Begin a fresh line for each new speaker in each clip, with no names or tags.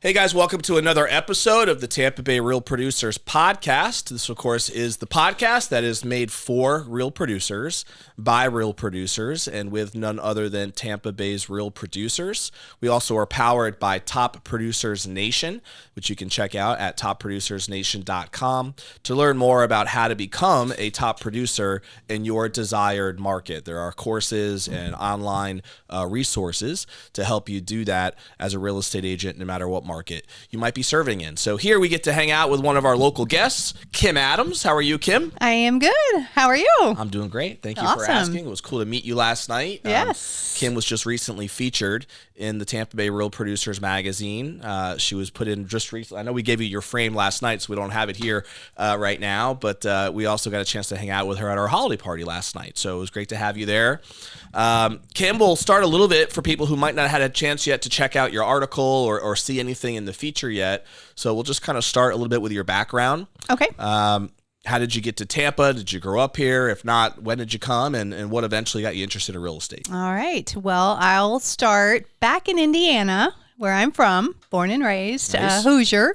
Hey guys, welcome to another episode of the Tampa Bay Real Producers Podcast. This, of course, is the podcast that is made for real producers, by real producers, and with none other than Tampa Bay's real producers. We also are powered by Top Producers Nation, which you can check out at topproducersnation.com to learn more about how to become a top producer in your desired market. There are courses and online resources to help you do that as a real estate agent, no matter what market you might be serving in. So here we get to hang out with one of our local guests, Kim Adams. How are you, Kim?
I am good. How are you?
I'm doing great. Thank you for asking. It was cool to meet you last night.
Yes.
Kim was just recently featured in the Tampa Bay Real Producers magazine. She was put in just recently. I know we gave you your frame last night, so we don't have it here right now, but we also got a chance to hang out with her at our holiday party last night. So it was great to have you there. Kim, we'll start a little bit for people who might not have had a chance yet to check out your article or see anything in the feature yet. So we'll just kind of start a little bit with your background.
Okay.
How did you get to Tampa? Did you grow up here? If not, when did you come? And what eventually got you interested in real estate?
All right. Well, I'll start back in Indiana, where I'm from, born and raised,
Nice.
Hoosier.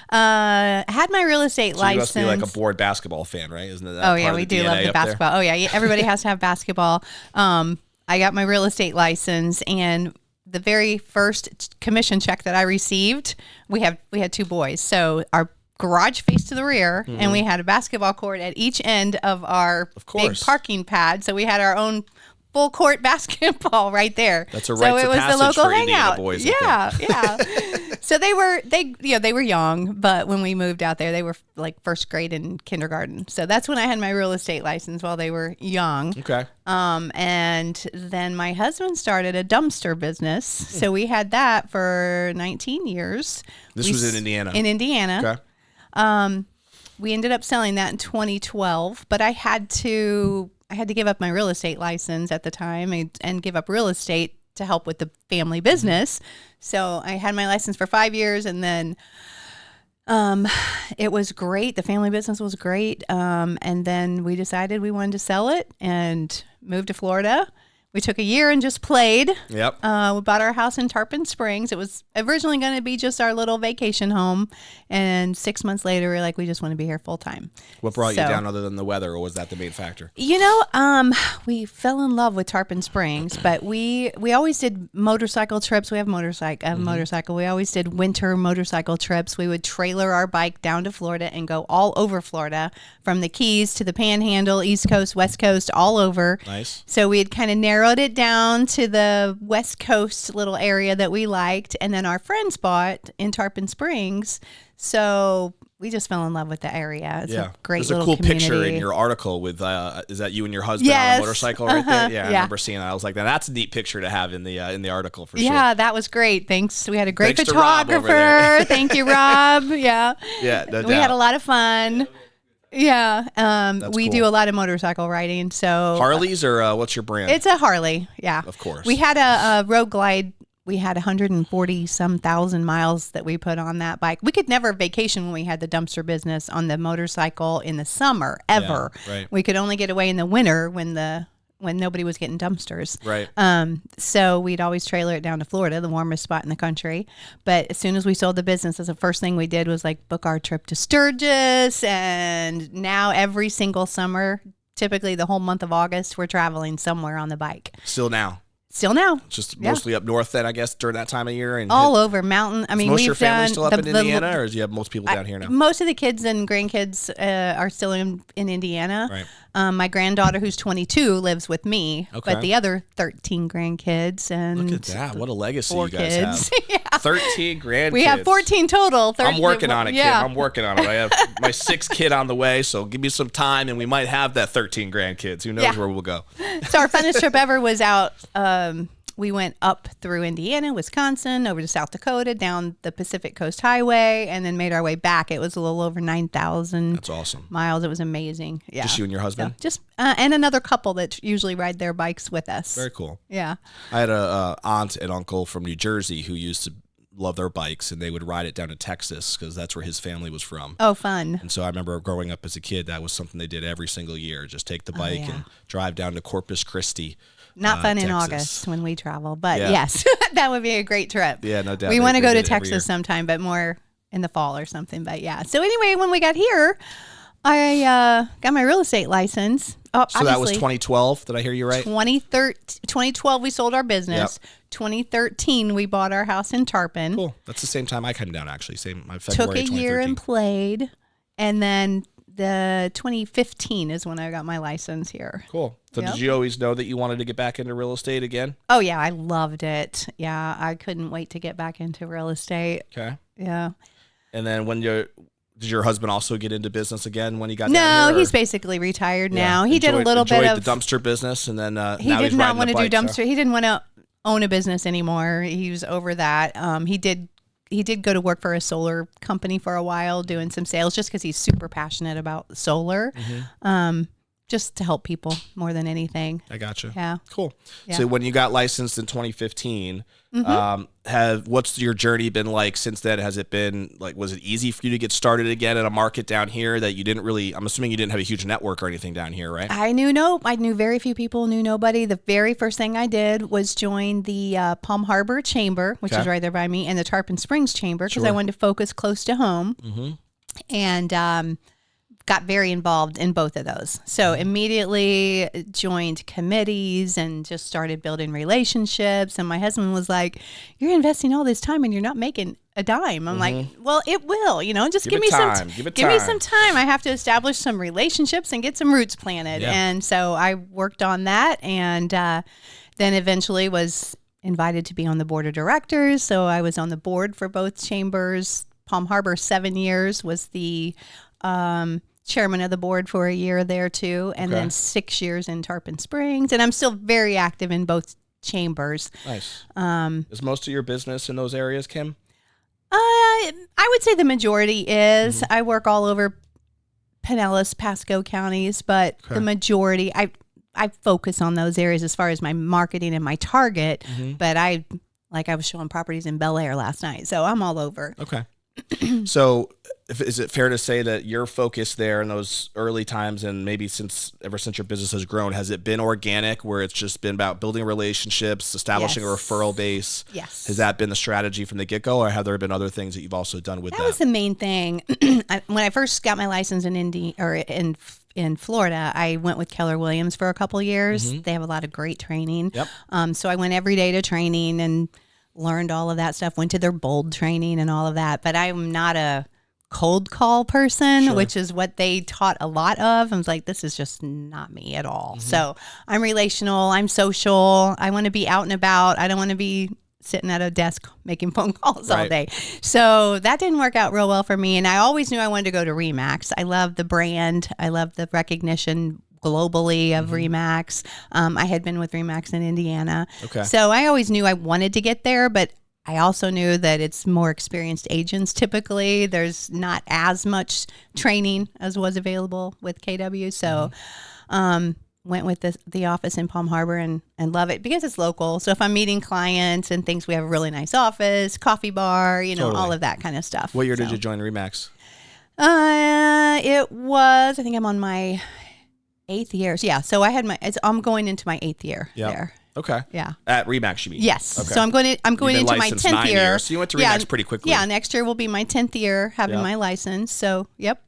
Had my real estate license.
You must be like a bored basketball fan, right? Isn't that
Oh,
part
yeah,
of
we
the
do
DNA
love the
up
basketball.
there?
Oh, yeah, everybody has to have basketball. I got my real estate license, and the very first commission check that I received, we had two boys. So our garage faced to the rear, and we had a basketball court at each end of our big parking pad. So we had our own full court basketball right there.
That's a
so
rite
it
of
was
passage
the local
for Indiana
hangout.
boys.
Yeah. So they were young, but when we moved out there, they were like first grade and kindergarten. So that's when I had my real estate license while they were young.
Okay.
And then my husband started a dumpster business. So we had that for 19 years.
This was in Indiana.
In Indiana.
Okay.
We ended up selling that in 2012, but I had to give up my real estate license at the time and give up real estate to help with the family business. So I had my license for 5 years, and then it was great. The family business was great. And then we decided we wanted to sell it and move to Florida. We took a year and just played.
Yep.
We bought our house in Tarpon Springs. It was originally going to be just our little vacation home. And 6 months later, we were like, we just want to be here full time.
What brought you down other than the weather, or was that the main factor?
You know, we fell in love with Tarpon Springs, but we always did motorcycle trips. We have motorcycle. We always did winter motorcycle trips. We would trailer our bike down to Florida and go all over Florida, from the Keys to the Panhandle, East Coast, West Coast, all over.
Nice.
So we had kind of narrowed it down to the West Coast little area that we liked, and then our friends bought in Tarpon Springs. So we just fell in love with the area. It's a great
There's
little
a cool
community.
picture in your article with, is that you and your husband
Yes.
on a motorcycle right there? Yeah, I
Yeah.
remember seeing that. I was like, that's a neat picture to have in the article for sure.
Yeah, that was great. Thanks. We had a great
Thanks to Rob over
photographer.
there.
Thank you, Rob. Yeah.
Yeah, no
We had
doubt.
a lot of fun. Yeah. We
cool.
do a lot of motorcycle riding. So
Harleys, or what's your brand?
it's a Harley. Yeah.
Of course.
We had a Road Glide. We had 140-some thousand miles that we put on that bike. We could never vacation when we had the dumpster business on the motorcycle in the summer, ever.
Yeah, right.
We could only get away in the winter when nobody was getting dumpsters.
Right.
So we'd always trailer it down to Florida, the warmest spot in the country. But as soon as we sold the business, the first thing we did was like book our trip to Sturgis. And now every single summer, typically the whole month of August, we're traveling somewhere on the bike.
Still now.
Still now.
Just mostly up north then, I guess, during that time of year? And
All over mountain. I mean,
most of
we've
your family
done
still up in Indiana, or do you have most people down here now?
Most of the kids and grandkids are still in Indiana.
Right.
My granddaughter, who's 22, lives with me,
Okay.
but the other 13 grandkids and
Look at that. What a legacy
4
you guys
kids.
have.
Yeah.
13 grandkids.
We have 14 total.
I'm working on it,
Yeah.
Kim. I'm working on it. I have my 6th kid on the way, so give me some time, and we might have that 13 grandkids. Who knows
Yeah.
where we'll go?
So our funnest trip ever was out. We went up through Indiana, Wisconsin, over to South Dakota, down the Pacific Coast Highway, and then made our way back. It was a little over 9,000
That's awesome.
miles. It was amazing. Yeah.
Just you and your husband?
So just and another couple that usually ride their bikes with us.
Very cool.
Yeah.
I had a aunt and uncle from New Jersey who used to love their bikes, and they would ride it down to Texas because that's where his family was from.
Oh, fun.
And so I remember growing up as a kid, that was something they did every single year. Just take the bike and drive down to Corpus Christi
Not fun in
Texas.
August when we travel, but
Yeah.
yes, that would be a great trip.
Yeah, no doubt.
We want to
They
go to
did it every year.
Texas sometime, but more in the fall or something. But yeah. So anyway, when we got here, I got my real estate license. Oh,
So that was 2012. Did I hear you right?
2012, we sold our business.
Yep.
2013, we bought our house in Tarpon.
Cool. That's the same time I came down, actually. Same
Took
February
a year
2013.
and played. And then the 2015 is when I got my license here.
Cool. So
Yep.
did you always know that you wanted to get back into real estate again?
Oh, yeah. I loved it. Yeah. I couldn't wait to get back into real estate.
Okay.
Yeah.
And then did your husband also get into business again when he got down
No,
here? or-
he's basically retired
Yeah.
now. He did a little bit
enjoyed
of
the dumpster business, and then
he
now
did
he's
not
riding
want
the
to do
bike,
dumpster.
so-
He didn't want to own a business anymore. He was over that. He did go to work for a solar company for a while doing some sales just because he's super passionate about solar. Just to help people more than anything.
I gotcha.
Yeah.
Cool.
Yeah.
So when you got licensed in 2015,
Mm-hmm.
what's your journey been like since then? Has it been like, was it easy for you to get started again in a market down here that you didn't really, I'm assuming you didn't have a huge network or anything down here, right?
I knew very few people, knew nobody. The very first thing I did was join the Palm Harbor Chamber, which
Okay.
is right there by me, and the Tarpon Springs Chamber because
Sure.
I wanted to focus close to home. And got very involved in both of those. So immediately joined committees and just started building relationships. And my husband was like, "You're investing all this time and you're not making a dime." I'm like, "Well, it will, just give me some
time. Give it
give me
time.
some time. I have to establish some relationships and get some roots planted."
Yeah.
And so I worked on that, and then eventually was invited to be on the board of directors. So I was on the board for both chambers. Palm Harbor 7 years, was the chairman of the board for a year there too, and
Okay.
then 6 years in Tarpon Springs. And I'm still very active in both chambers.
Nice. Is most of your business in those areas, Kim?
I would say the majority is. I work all over Pinellas, Pasco counties, but
Okay.
the majority, I focus on those areas as far as my marketing and my target. But I was showing properties in Bel Air last night, so I'm all over.
Okay. So is it fair to say that your focus there in those early times, and maybe ever since your business has grown, has it been organic, where it's just been about building relationships, establishing a
Yes.
referral base?
Yes.
Has that been the strategy from the get-go, or have there been other things that you've also done with that?
That was the main thing. When I first got my license in Florida, I went with Keller Williams for a couple years. They have a lot of great training.
Yep.
So I went every day to training and learned all of that stuff, went to their bold training and all of that. But I'm not a cold call person,
Sure.
which is what they taught a lot of. I was like, this is just not me at all. So I'm relational. I'm social. I want to be out and about. I don't want to be sitting at a desk making phone calls all
Right.
day. So that didn't work out real well for me. And I always knew I wanted to go to RE/MAX. I love the brand. I love the recognition globally of RE/MAX. I had been with RE/MAX in Indiana.
Okay.
So I always knew I wanted to get there, but I also knew that it's more experienced agents typically. There's not as much training as was available with KW. So went with the office in Palm Harbor and love it because it's local. So if I'm meeting clients and things, we have a really nice office, coffee bar,
Totally.
all of that kind of stuff.
What year
So,
did you join RE/MAX?
It was, I think I'm on my 8th year. So yeah, so I'm going into my 8th year
Yep.
there.
Okay.
Yeah.
At RE/MAX, you mean?
Yes.
Okay.
So I'm going
You've been
into my
licensed
10th
9
year.
years, so you went to RE/MAX pretty quickly.
Yeah, next year will be my 10th year having
Yep.
my license. So, yep.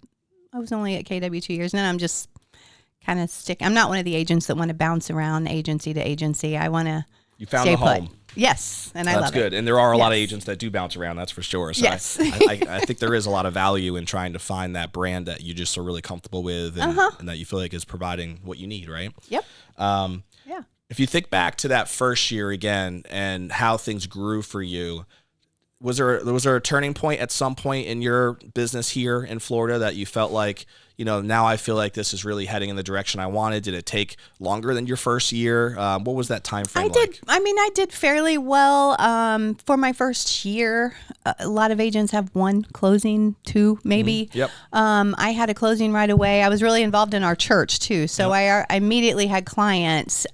I was only at KW 2 years, and then I'm just kind of I'm not one of the agents that want to bounce around agency to agency. I want to
You found
stay
the
put.
home.
Yes, and I
That's
love
good.
it.
And there are a lot of
Yes.
agents that do bounce around, that's for sure. So
Yes.
I think there is a lot of value in trying to find that brand that you just are really comfortable with and that you feel like is providing what you need, right?
Yep. Yeah.
If you think back to that first year again and how things grew for you, was there a turning point at some point in your business here in Florida that you felt like, now I feel like this is really heading in the direction I wanted? Did it take longer than your first year? What was that time frame like?
I did fairly well for my first year. A lot of agents have one closing, two maybe.
Yep.
I had a closing right away. I was really involved in our church too, so I immediately had clients.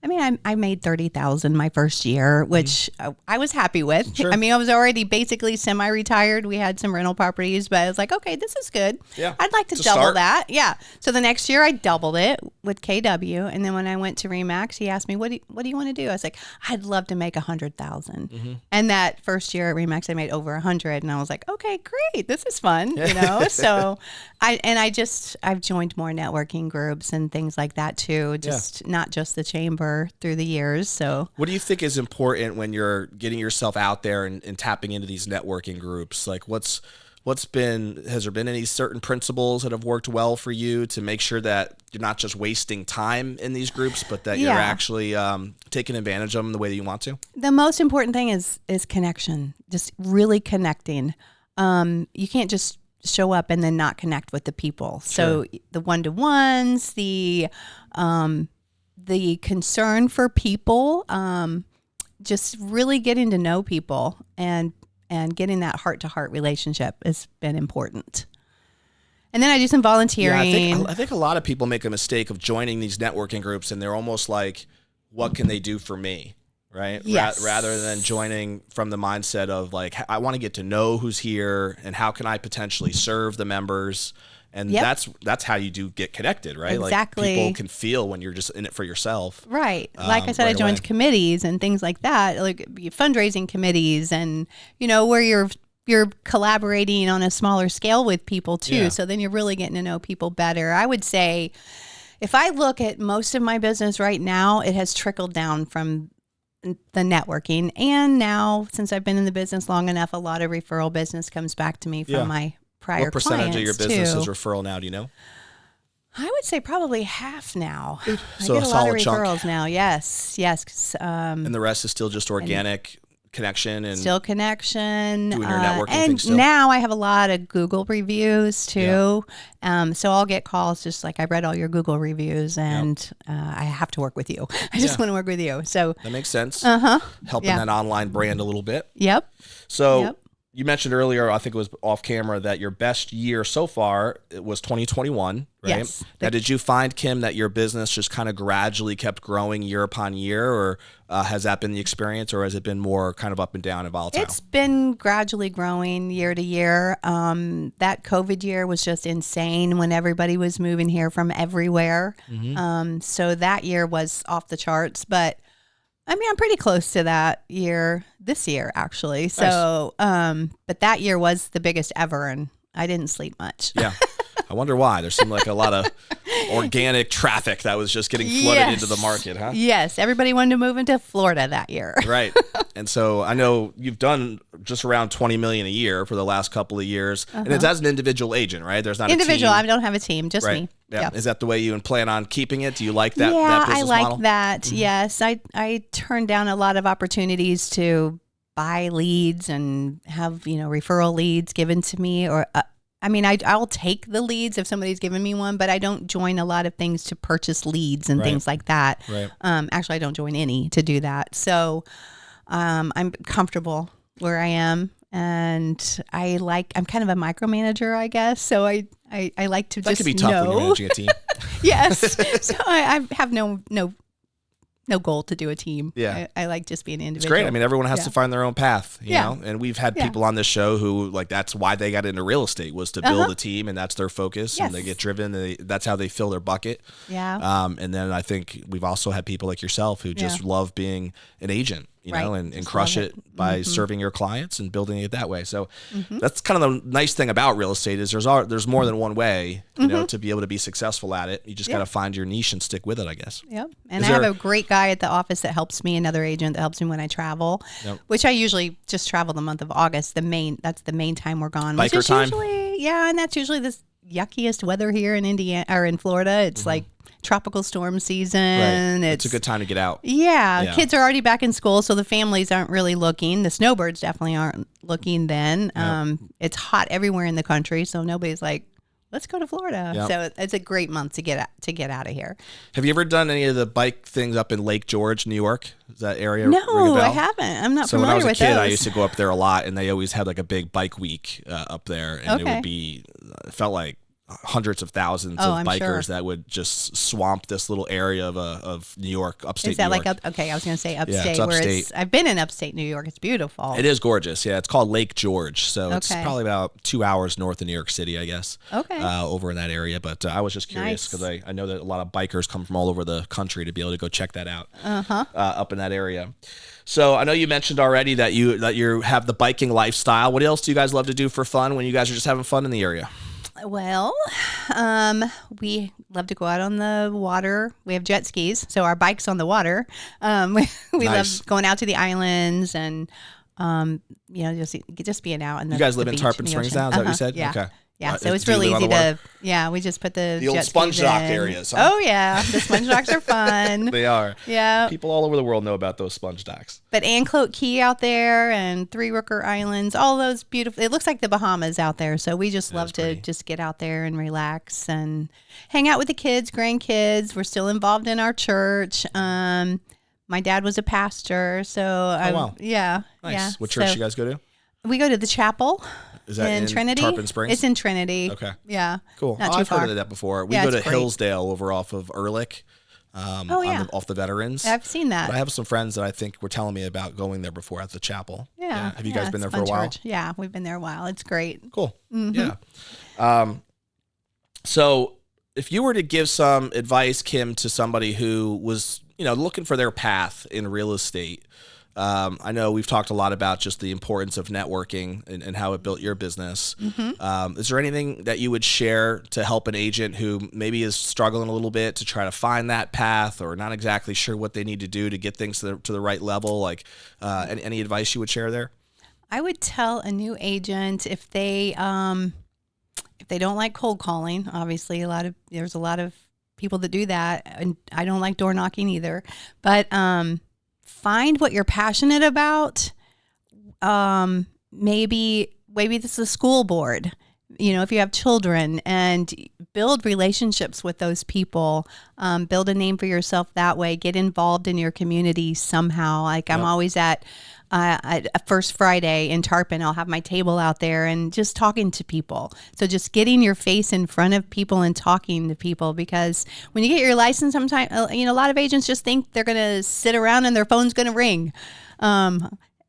I mean, I made 30,000 my first year, which I was happy with.
Sure.
I mean, I was already basically semi-retired. We had some rental properties, but I was like, okay, this is good.
Yeah.
I'd like to double that. Yeah. So the next year I doubled it with KW. And then when I went to Remax, he asked me, what do you want to do? I was like, I'd love to make 100,000. And that first year at Remax, I made over 100. And I was like, okay, great. This is fun. You know? So I've joined more networking groups and things like that too. Just not just the chamber through the years. So
what do you think is important when you're getting yourself out there and tapping into these networking groups? Like has there been any certain principles that have worked well for you to make sure that you're not just wasting time in these groups, but that you're actually taking advantage of them the way that you want to?
The most important thing is connection, just really connecting. You can't just show up and then not connect with the people.
Sure.
So the one-to-ones, the concern for people, just really getting to know people and getting that heart-to-heart relationship has been important. And then I do some volunteering.
Yeah, I think a lot of people make a mistake of joining these networking groups and they're almost like, what can they do for me? Right?
Yes.
Rather than joining from the mindset of like, I want to get to know who's here and how can I potentially serve the members. And that's how you do get connected, right?
Exactly.
Like people can feel when you're just in it for yourself.
Right. Like I said, I joined committees and things like that, like fundraising committees and, where you're collaborating on a smaller scale with people too.
Yeah.
So then you're really getting to know people better. I would say if I look at most of my business right now, it has trickled down from the networking. And now, since I've been in the business long enough, a lot of referral business comes back to me from my prior
What percentage of your business
too.
is referral now? Do you know?
I would say probably half now. I
So
get
a
a lot of
solid chunk.
referrals now. Yes. 'Cause,
And the rest is still just organic connection and
still connection.
doing your networking
and
thing still.
now I have a lot of Google reviews too. So I'll get calls just like, I read all your Google reviews and I have to work with you. I just want to work with you. So
that makes sense.
Yeah.
Helping that online brand a little bit.
Yep.
So you mentioned earlier, I think it was off camera, that your best year so far it was 2021, right?
Yes.
Now, did you find, Kim, that your business just kind of gradually kept growing year upon year, or has that been the experience, or has it been more kind of up and down and volatile?
It's been gradually growing year to year. That COVID year was just insane when everybody was moving here from everywhere. So that year was off the charts, but I mean, I'm pretty close to that year this year, actually. So, but that year was the biggest ever, and I didn't sleep much.
Yeah. I wonder why. There seemed like a lot of organic traffic that was just getting flooded into the market, huh?
Yes. Everybody wanted to move into Florida that year.
Right. And so I know you've done just around 20 million a year for the last couple of years. And it's as an individual agent, right? There's not
Individual.
a
I
team.
don't have a team, just me.
Yeah. Is that the way you plan on keeping it? Do you like that,
Yeah,
that business
I like
model?
that. Yes. I turned down a lot of opportunities to buy leads and have, referral leads given to me, or I'll take the leads if somebody's given me one, but I don't join a lot of things to purchase leads and things like that.
Right.
Actually, I don't join any to do that. So I'm comfortable where I am, and I'm kind of a micromanager, I guess. So I like to
That
just
could be tough when you're managing a team.
Yes. So I have no goal to do a team.
Yeah.
I like just being an individual.
It's great. I mean, everyone has to find their own path, you know? And we've had
Yeah.
people on this show who, like, that's why they got into real estate, was to build a team, and that's their focus, and they
Yes.
get driven, and that's how they fill their bucket.
Yeah.
And then I think we've also had people like yourself who just love being an agent, you know,
Right.
and
Just
crush
love
it
it.
by serving your clients and building it that way. So that's kind of the nice thing about real estate is there's more than one way, you know, to be able to be successful at it. You just got to find your niche and stick with it, I guess.
Yep. And
Is
I have
there-
a great guy at the office that helps me, another agent that helps me when I travel, which I usually just travel the month of August. That's the main time we're gone. Which
Biker
is
time?
Usually, and that's usually the yuckiest weather here in Indiana or in Florida. It's like tropical storm season.
Right. It's a good time to get out.
Yeah, kids are already back in school, so the families aren't really looking. The snowbirds definitely aren't looking then. It's hot everywhere in the country, so nobody's like, let's go to Florida.
Yep.
So it's a great month to get out of here.
Have you ever done any of the bike things up in Lake George, New York? Is that area ring a
No,
bell?
I haven't. I'm not
So when I
familiar
was a
with
kid,
those.
I used to go up there a lot, and they always had like a big bike week up there, and it
Okay.
would be, it felt like hundreds of thousands
Oh,
of
I'm
bikers
sure.
that would just swamp this little area of New York, upstate
Is that
New
like
York.
okay? I was going to say upstate.
Yeah, it's
Where
upstate.
I've been in upstate New York. It's beautiful.
It is gorgeous. Yeah, it's called Lake George, so it's
Okay.
probably about 2 hours north of New York City, I guess.
Okay.
Over in that area. But I was just curious
Nice.
because I know that a lot of bikers come from all over the country to be able to go check that out. Up in that area. So I know you mentioned already that you have the biking lifestyle. What else do you guys love to do for fun when you guys are just having fun in the area?
Well, we love to go out on the water. We have jet skis, so our bike's on the water. We
Nice.
love going out to the islands and, just being out. And
You guys live in Tarpon Springs now? Is that what you said?
Yeah.
Okay.
Yeah, so it's
do you
really
live on
easy
the water?
we just put the
old
jet
sponge
skis
dock
in.
areas, huh?
Oh, yeah. The sponge docks are fun.
They are.
Yeah.
People all over the world know about those sponge docks.
But Anclote Key out there and Three Rooker Islands, all those beautiful. It looks like the Bahamas out there. So we just love to
pretty.
just get out there and relax and hang out with the kids, grandkids. We're still involved in our church. My dad was a pastor, so
wow.
Yeah,
Nice.
yeah.
What church
So
you guys go to?
we go to the chapel.
Is that in
Trinity?
Tarpon Springs?
It's in Trinity.
Okay.
Yeah.
Cool.
Not
Oh,
too
I've
far.
heard of that before. We
Yeah,
go to
it's great.
Hillsdale over off of Ehrlich.
Yeah.
Off the Veterans.
I've seen that.
But I have some friends that I think were telling me about going there before at the chapel.
Yeah.
Have you guys been
it's
there for a
fun
while?
church. Yeah, we've been there a while. It's great.
Cool.
Mm-hmm.
Yeah. So if you were to give some advice, Kim, to somebody who was, looking for their path in real estate, I know we've talked a lot about just the importance of networking and how it built your business.
Mm-hmm.
Is there anything that you would share to help an agent who maybe is struggling a little bit to try to find that path or not exactly sure what they need to do to get things to the right level? Like any advice you would share there?
I would tell a new agent if they don't like cold calling. Obviously, there's a lot of people that do that, and I don't like door knocking either. But find what you're passionate about. Maybe this is a school board. If you have children, and build relationships with those people, build a name for yourself that way. Get involved in your community somehow. Like I'm always at First Friday in Tarpon. I'll have my table out there and just talking to people. So just getting your face in front of people and talking to people, because when you get your license, sometimes a lot of agents just think they're going to sit around and their phone's going to ring.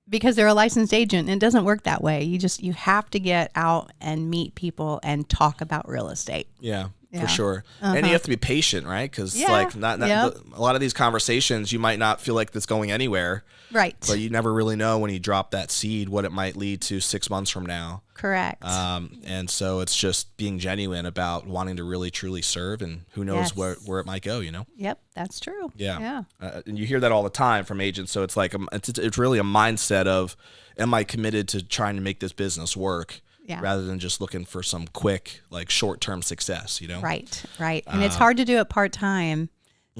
Because they're a licensed agent, and it doesn't work that way. You have to get out and meet people and talk about real estate.
Yeah,
Yeah.
for sure. And you have to be patient, right? Because
Yeah.
a lot of these conversations, you might not feel like that's going anywhere,
Right.
but you never really know when you drop that seed what it might lead to 6 months from now.
Correct.
And so it's just being genuine about wanting to really truly serve, and who knows
Yes.
where it might go,
Yep, that's true.
Yeah.
Yeah.
And you hear that all the time from agents. So it's like, it's really a mindset of, am I committed to trying to make this business work?
Yeah.
Rather than just looking for some quick, like short-term success,
Right. And it's hard to do it part-time.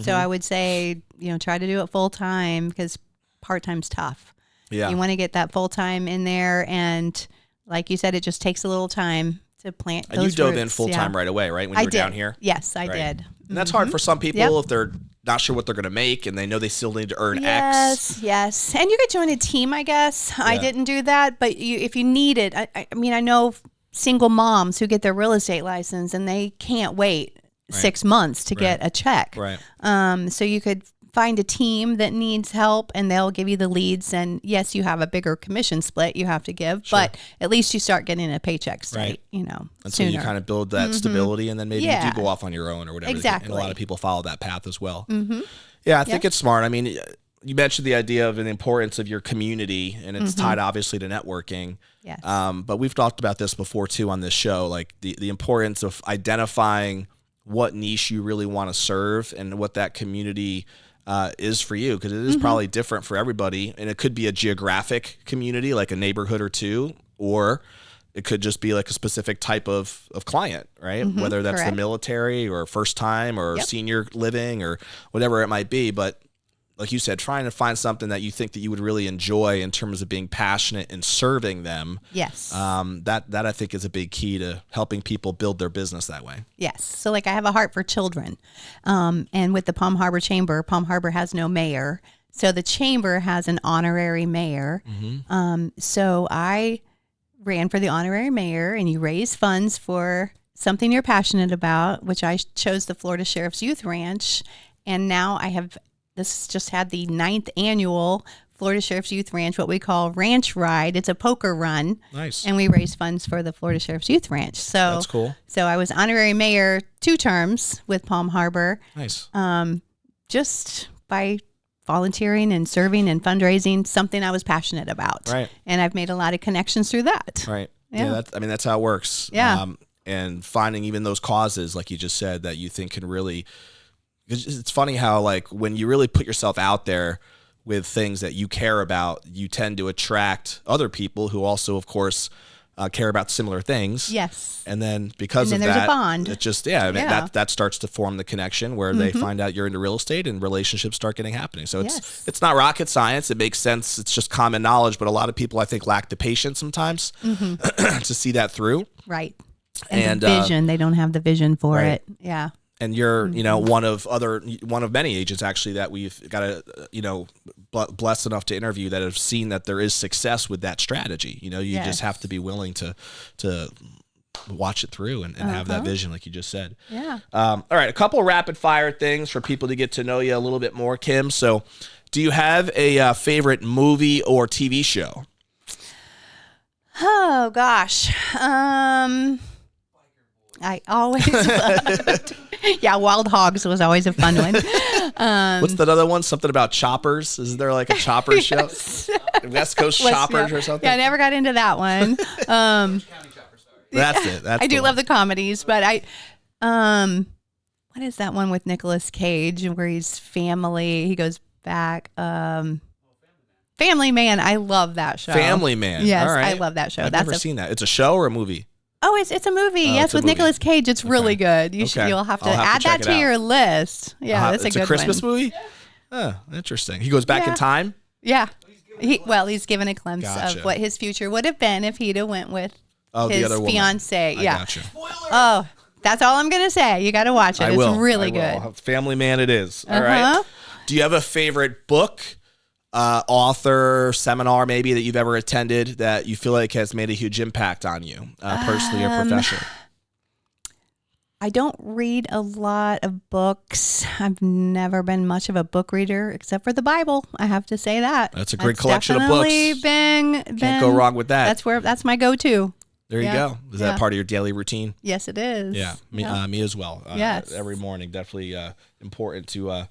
So I would say, try to do it full-time, because part-time's tough.
Yeah.
You want to get that full-time in there, and like you said, it just takes a little time to plant
And you
those
dove in
roots.
full-time
Yeah.
right away, right? When
I
you were
did.
down here?
Yes, I
Right.
did.
And that's hard for some people
Yep.
if they're not sure what they're going to make and they know they still need to earn
Yes,
X.
yes. And you could join a team, I guess. I
Yeah.
didn't do that, but if you need it, I mean, I know single moms who get their real estate license and they can't wait 6 months to get a check.
Right.
So you could find a team that needs help, and they'll give you the leads. And yes, you have a bigger commission split you have to give, but at least you start getting a paycheck straight,
And so
sooner.
you kind of build that stability, and then maybe you
Yeah.
do go off on your own or whatever.
Exactly.
And a lot of people follow that path as well. Yeah, I think it's smart. I mean, you mentioned the idea of the importance of your community, and it's tied obviously to networking.
Yes.
But we've talked about this before too on this show, like the importance of identifying what niche you really want to serve and what that community is for you, because it is probably different for everybody, and it could be a geographic community, like a neighborhood or two, or it could just be like a specific type of client, right? Whether that's the
correct.
military or first time or senior living or whatever it might be. But like you said, trying to find something that you think that you would really enjoy in terms of being passionate and serving them.
Yes.
That I think is a big key to helping people build their business that way.
Yes. So like I have a heart for children. And with the Palm Harbor Chamber, Palm Harbor has no mayor. So the chamber has an honorary mayor. So I ran for the honorary mayor, and you raise funds for something you're passionate about, which I chose the Florida Sheriff's Youth Ranch. And now this just had the 9th annual Florida Sheriff's Youth Ranch, what we call Ranch Ride. It's a poker run.
Nice.
And we raise funds for the Florida Sheriff's Youth Ranch. So
that's cool.
So I was honorary mayor 2 terms with Palm Harbor.
Nice.
Just by volunteering and serving and fundraising, something I was passionate about.
Right.
And I've made a lot of connections through that.
Right. Yeah. That's how it works.
Yeah.
And finding even those causes, like you just said, that you think can really, it's funny how like when you really put yourself out there with things that you care about, you tend to attract other people who also, of course, care about similar things.
Yes.
And then because
and
of
then there's
that,
a bond.
it just, that starts to form the connection where they find out you're into real estate and relationships start getting happening. So it's not rocket science. It makes sense. It's just common knowledge. But a lot of people, I think, lack the patience sometimes to see that through.
Right. And the vision. They don't have the vision for it. Yeah.
And you're, one of many agents actually that we've got blessed enough to interview that have seen that there is success with that strategy. You just have to be willing to watch it through and have that vision, like you just said.
Yeah.
All right. A couple of rapid fire things for people to get to know you a little bit more, Kim. So do you have a favorite movie or TV show?
Oh, gosh. I always loved. Yeah, Wild Hogs was always a fun one.
What's that other one? Something about choppers? Is there like a chopper show? West Coast choppers or something?
Yeah, I never got into that one.
That's it.
I do love the comedies, but what is that one with Nicolas Cage where he's family? He goes back. Family Man. I love that show.
Family Man.
Yes,
all right.
I love that show.
I've never seen that. It's a show or a movie?
Oh, it's a movie. Yes, with Nicolas Cage. It's really good. You'll have to add that to your list. Yeah, that's a good one.
It's a Christmas movie? Oh, interesting. He goes back in time?
Yeah. He's given a glimpse of what his future would have been if he'd have went with his fiance. Yeah.
Gotcha.
Oh, that's all I'm going to say. You got to watch it. It's really good.
Family Man it is. All right. Do you have a favorite book, author, seminar maybe that you've ever attended that you feel like has made a huge impact on you, personally or professionally?
I don't read a lot of books. I've never been much of a book reader except for the Bible. I have to say that.
That's a great collection of books. Can't go wrong with that.
That's my go-to.
There you go. Is that part of your daily routine?
Yes, it is.
Yeah, me as well.
Yes.
Every morning, definitely important to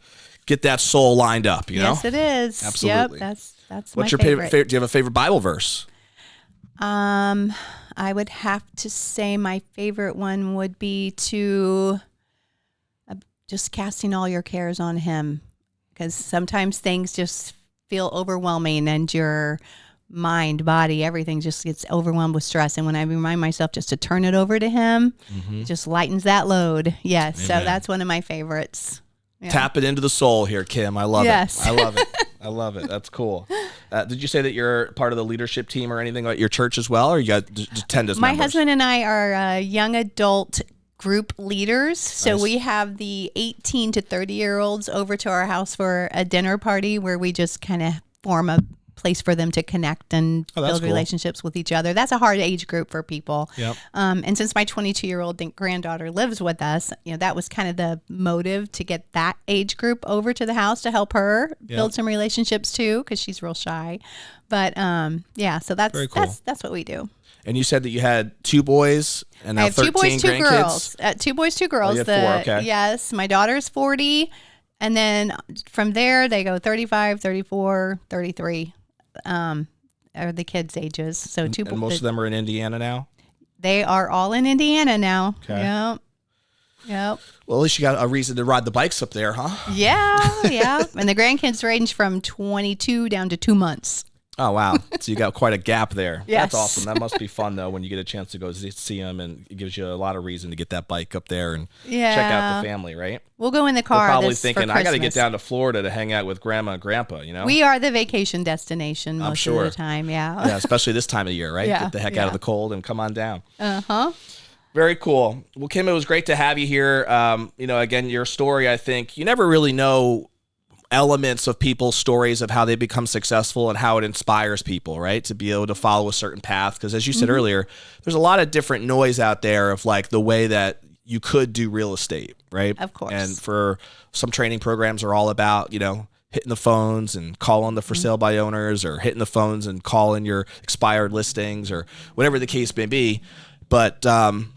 get that soul lined up. You know.
Yes, it is.
Absolutely.
Yep, that's
What's
my
your
favorite.
Do you have a favorite Bible verse?
I would have to say my favorite one would be to just casting all your cares on Him, because sometimes things just feel overwhelming and your mind, body, everything just gets overwhelmed with stress. And when I remind myself just to turn it over to Him, it just lightens that load. Yes. Amen. So that's one of my favorites. Yeah.
Tap it into the soul here, Kim. I love
it.
I love it. I love it. That's cool. Did you say that you're part of the leadership team or anything at your church as well, or you got just 10 as members?
My husband and I are young adult group leaders. So
Nice.
We have the 18 to 30-year-olds over to our house for a dinner party where we just kind of form a place for them to connect and build relationships with each other. That's a hard age group for people.
Yep.
And since my 22-year-old granddaughter lives with us, that was kind of the motive to get that age group over to the house to help her build some relationships too, because she's real shy. But so that's
Very cool.
that's what we do.
And you said that you had 2 boys and now
I have
13
2 boys, 2
grandkids?
girls. 2 boys, 2 girls.
Oh, you have 4, okay.
Yes, my daughter's 40, and then from there they go 35, 34, 33. Are the kids' ages. So
And most of them are in Indiana now?
They are all in Indiana now.
Okay.
Yep.
Well, at least you got a reason to ride the bikes up there, huh?
Yeah. And the grandkids range from 22 down to 2 months.
Oh, wow. So you got quite a gap there.
Yes.
That's awesome. That must be fun, though, when you get a chance to go see them, and it gives you a lot of reason to get that bike up there and check out the family, right?
We'll go in the car.
They're probably
for
thinking, I got to get
Christmas.
down to Florida to hang out with Grandma and Grandpa,
We are the vacation destination most
sure.
of the time, yeah.
Yeah, especially this time of year, right?
Yeah,
Get the heck out of the cold and come on down.
Uh-huh.
Very cool. Well, Kim, it was great to have you here. Again, your story, I think, you never really know elements of people's stories of how they become successful and how it inspires people, right? To be able to follow a certain path. Because as you said earlier, there's a lot of different noise out there of like the way that you could do real estate, right?
Of course.
And for some training programs are all about, hitting the phones and calling the for sale by owners, or hitting the phones and calling your expired listings, or whatever the case may be. But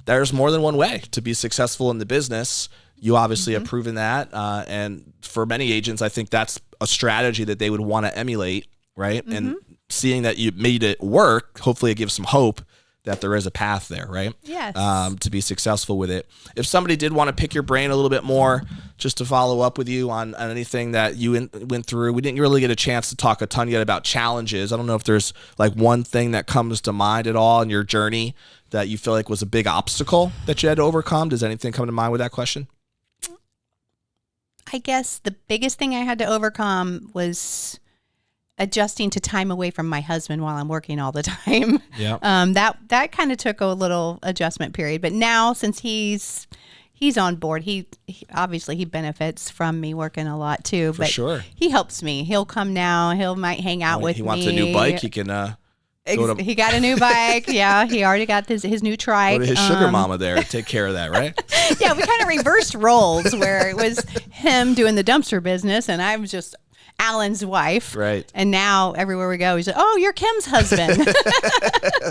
there's more than one way to be successful in the business. You obviously have proven that. And for many agents, I think that's a strategy that they would want to emulate, right? And seeing that you made it work, hopefully it gives some hope that there is a path there, right?
Yes.
To be successful with it. If somebody did want to pick your brain a little bit more, just to follow up with you on anything that you went through, we didn't really get a chance to talk a ton yet about challenges. I don't know if there's like one thing that comes to mind at all in your journey that you feel like was a big obstacle that you had to overcome. Does anything come to mind with that question?
I guess the biggest thing I had to overcome was adjusting to time away from my husband while I'm working all the time.
Yeah.
That kind of took a little adjustment period, but now since he's on board, he obviously he benefits from me working a lot too.
For
but
sure.
He helps me. He'll come now. Might hang out with me.
He wants a new bike. He can.
He got a new bike. Yeah, he already got his new trike.
Go to his sugar mama there. Take care of that, right?
Yeah, we kind of reversed roles where it was him doing the dumpster business and I was just Alan's wife.
Right.
And now everywhere we go, he's like, "Oh, you're Kim's husband."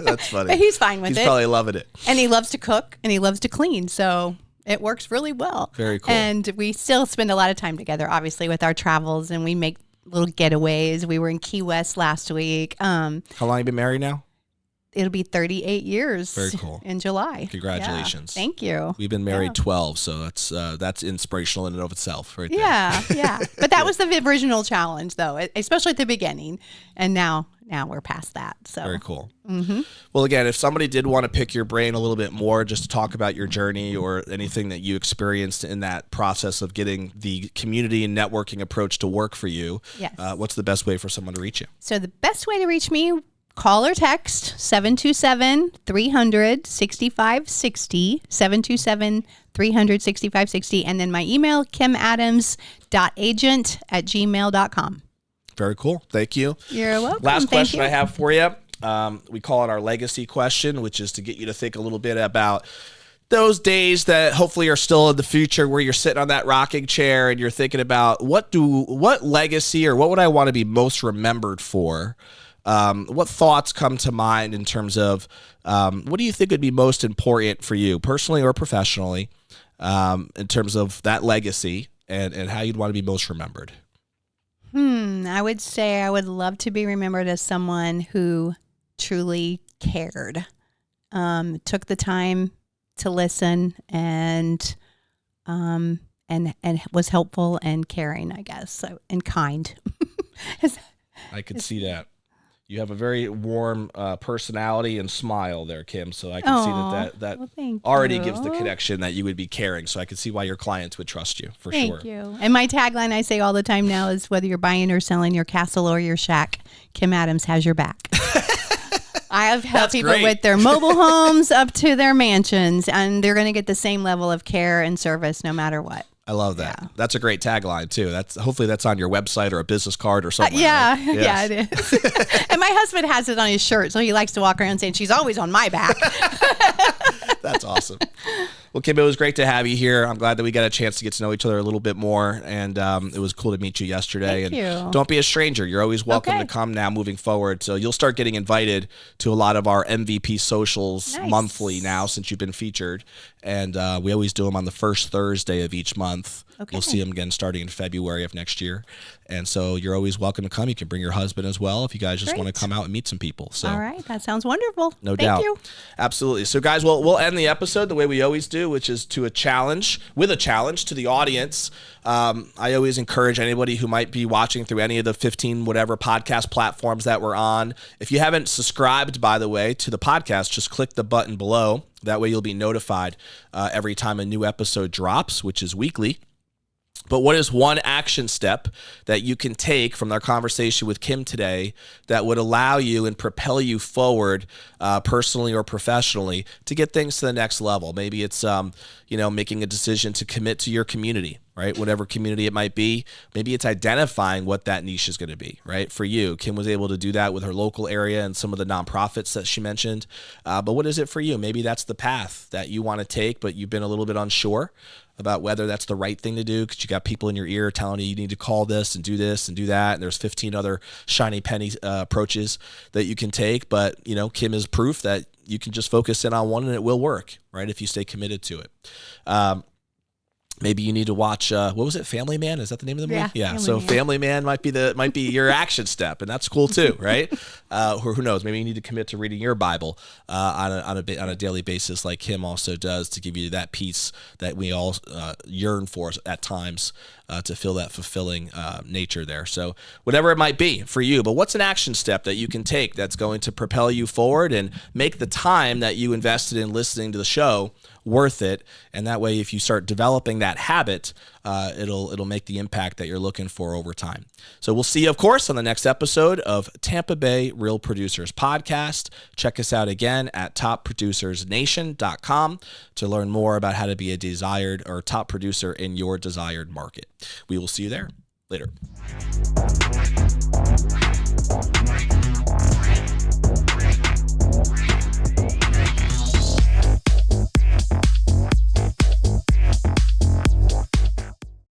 That's funny.
But he's fine with it.
He's probably loving it.
And he loves to cook and he loves to clean. So it works really well.
Very cool.
And we still spend a lot of time together, obviously, with our travels, and we make little getaways. We were in Key West last week.
How long have you been married now?
It'll be 38 years.
Very cool.
In July.
Congratulations.
Yeah, thank you.
We've been married 12, so that's inspirational in and of itself, right there.
Yeah. But that was the original challenge, though, especially at the beginning. And now we're past that. So
very cool. Well, again, if somebody did want to pick your brain a little bit more, just to talk about your journey or anything that you experienced in that process of getting the community and networking approach to work for you,
yes.
What's the best way for someone to reach you?
So the best way to reach me, call or text 727-300-6560, 727-300-6560, and then my email, kimadams.agent@gmail.com.
Very cool. Thank you.
You're welcome.
Last question I have for you. We call it our legacy question, which is to get you to think a little bit about those days that hopefully are still in the future where you're sitting on that rocking chair and you're thinking about what legacy or what would I want to be most remembered for? What thoughts come to mind in terms of what do you think would be most important for you personally or professionally in terms of that legacy and how you'd want to be most remembered?
I would say I would love to be remembered as someone who truly cared, took the time to listen and was helpful and caring, I guess, so, and kind.
I could see that. You have a very warm personality and smile there, Kim. So I can see that
well,
already gives the connection that you would be caring. So I can see why your clients would trust you for sure.
Thank you. And my tagline I say all the time now is whether you're buying or selling your castle or your shack, Kim Adams has your back. I have helped people with their mobile homes up to their mansions, and they're going to get the same level of care and service no matter what.
I love that. Yeah. That's a great tagline too. Hopefully that's on your website or a business card or something.
Yeah,
right? Yes.
Yeah, it is. And my husband has it on his shirt, so he likes to walk around saying, "She's always on my back."
That's awesome. Well, Kim, it was great to have you here. I'm glad that we got a chance to get to know each other a little bit more, and it was cool to meet you yesterday.
Thank you.
Don't be a stranger. You're always welcome to come now moving forward. So you'll start getting invited to a lot of our MVP socials monthly now since you've been featured, and we always do them on the first Thursday of each month. Okay. You'll see them again starting in February of next year. And so you're always welcome to come. You can bring your husband as well if you guys just want to come out and meet some people. So,
all right. That sounds wonderful.
No doubt.
Thank you.
Absolutely. So guys, we'll end the episode the way we always do, which is with a challenge to the audience. I always encourage anybody who might be watching through any of the 15 whatever podcast platforms that we're on. If you haven't subscribed, by the way, to the podcast, just click the button below. That way you'll be notified every time a new episode drops, which is weekly. But what is one action step that you can take from our conversation with Kim today that would allow you and propel you forward personally or professionally to get things to the next level? Maybe it's, making a decision to commit to your community right? Whatever community it might be. Maybe it's identifying what that niche is going to be, right? For you, Kim was able to do that with her local area and some of the nonprofits that she mentioned. But what is it for you? Maybe that's the path that you want to take, but you've been a little bit unsure about whether that's the right thing to do because you got people in your ear telling you need to call this and do that. And there's 15 other shiny penny approaches that you can take. But, Kim is proof that you can just focus in on one and it will work, right? If you stay committed to it. Maybe you need to watch, what was it? Family Man? Is that the name of the movie? Yeah. So Family Man might be your action step, and that's cool too, right? Or who knows? Maybe you need to commit to reading your Bible on a daily basis, like Kim also does, to give you that peace that we all yearn for at times, to feel that fulfilling nature there. So whatever it might be for you, but what's an action step that you can take that's going to propel you forward and make the time that you invested in listening to the show worth it? And that way, if you start developing that habit, it'll make the impact that you're looking for over time. So we'll see you, of course, on the next episode of Tampa Bay Real Producers Podcast. Check us out again at topproducersnation.com to learn more about how to be a desired or top producer in your desired market. We will see you there. Later.